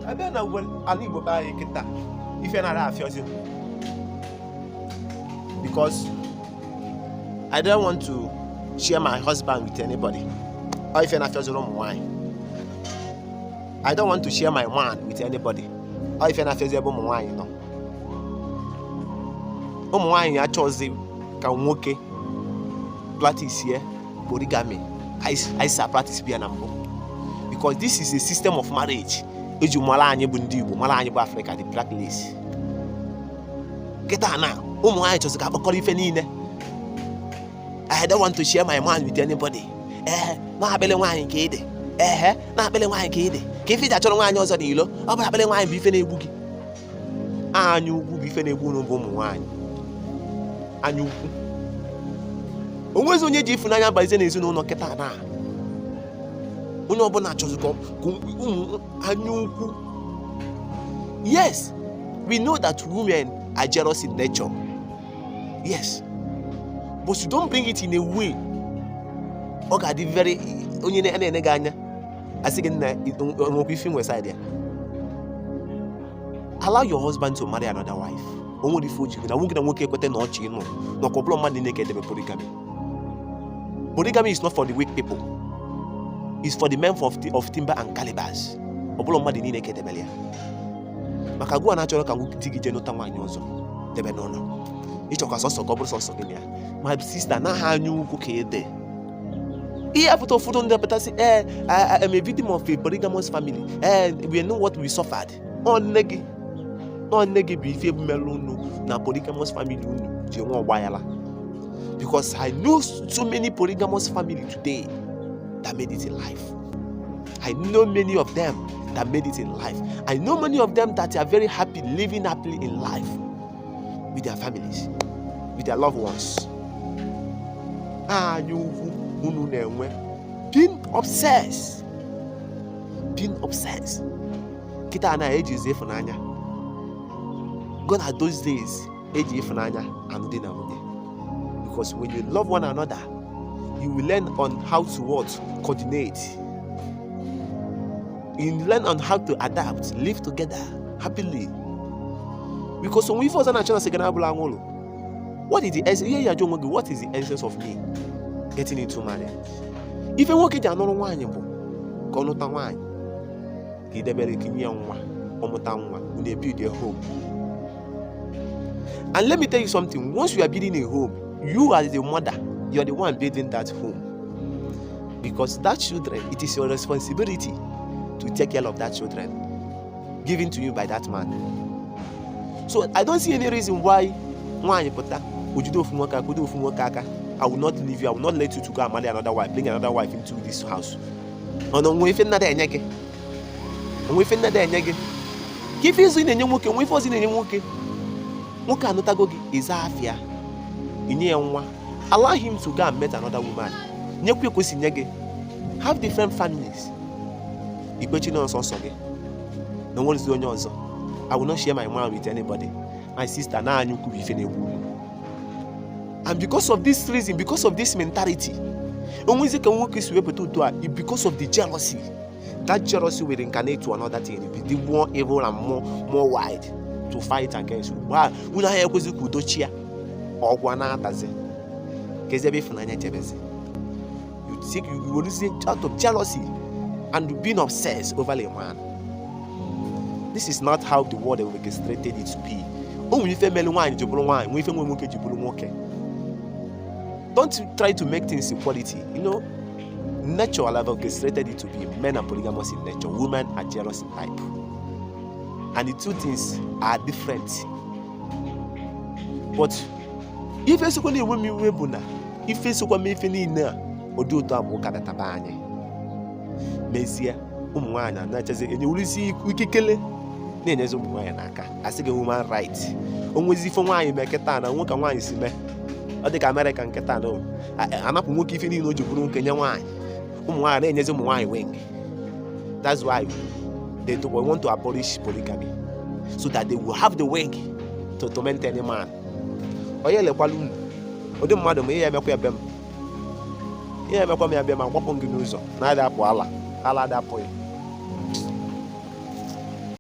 I don't know when Ali go buy a kita. If you're not half yours, because I don't want to share my husband with anybody. Or if you're not yours, wine. I don't want to share my man with anybody. Or if you're not yours, wine, you know. Wine, I chose the can practice here polygamy. I practice because this is a system of marriage. Eju malanye bundibu, malanye bu Africa, the black lace. Get on now. I just got a I don't want to share my man with anybody. Na bele wine kede. Na bele wine kede. Kefi da choro wine ozo ni lo. Oba bele wine bi fe na egwu gi. Anyu ugwu bi fe na egwu no bo mu wine. Anyu ugwu. Onwezi onye ji ifunanya baze na ezinụlọ no keta na. Onye obuna chozu ko anyu ugwu. Yes, we know that women are jealous in nature. Yes. But you don't bring it in a way. Okay, the very onye na ganya. I say allow your husband to marry another wife. Only for you. Na wungi na woke kwete no chi no. No couple man naked be polygamy. Polygamy is not for the weak people. It's for the men of timber and calibers. Couple man naked be maka gwa na choro ka ngutigi je no tanwanyi ozo. Debe no no. Ichoka soso gobro soso gini. My sister na ha anyu ku kede. Here photo on the better say I am a victim of a polygamous family. We know what we suffered. On negi be fe melunu na polygamous family unu je won wayala. Because I know so many polygamous family today that made it in life. I know many of them that made it in life. I know many of them that are very happy, living happily in life with their families, with their loved ones. Being obsessed. Kita na age is efunanya. God had those days age efunanya and then because when you love one another, you will learn on how to coordinate. You learn on how to adapt, live together happily. Because when we first what is the essence? What is the essence of me getting into marriage? If you walk in another one, you go not one. He developed when they build their home. And let me tell you something: once you are building a home, you as the mother, you are the one building that home. Because that children, it is your responsibility to take care of that children given to you by that man. So I don't see any reason why I will not leave you. I will not let you to go and marry another wife, bring another wife into this house. Allow him to go and meet another woman. Have different families. No one is doing yours. I will not share my mind with anybody. My sister, now you could be feeling. And because of this reason, because of this mentality, because of the jealousy, that jealousy will incarnate to another thing, be more evil and more wide to fight against you. Wow, you will see out of jealousy and being obsessed over a man. This is not how the world orchestrated it to be. Don't try to make things equality. Nature have orchestrated it to be men are polygamous in nature, women are jealous in type. And the two things are different. But if it's only a woman, if it's a woman, Mesia, Umwana, Natchez, and you will see Wikikele. Nenezo Muanaka. I say a woman right. Always if wine make a tan and walk a wine see me. Or the American Catano. I'm up walking if you know you can wine. Umwana and Yazum wine wing. That's why they want to abolish polygamy. So that they will have the wing to torment any man. Or yellow balloon. Or the madam may have a bem. Yeah, my walking news. Neither Allah. Allah that point.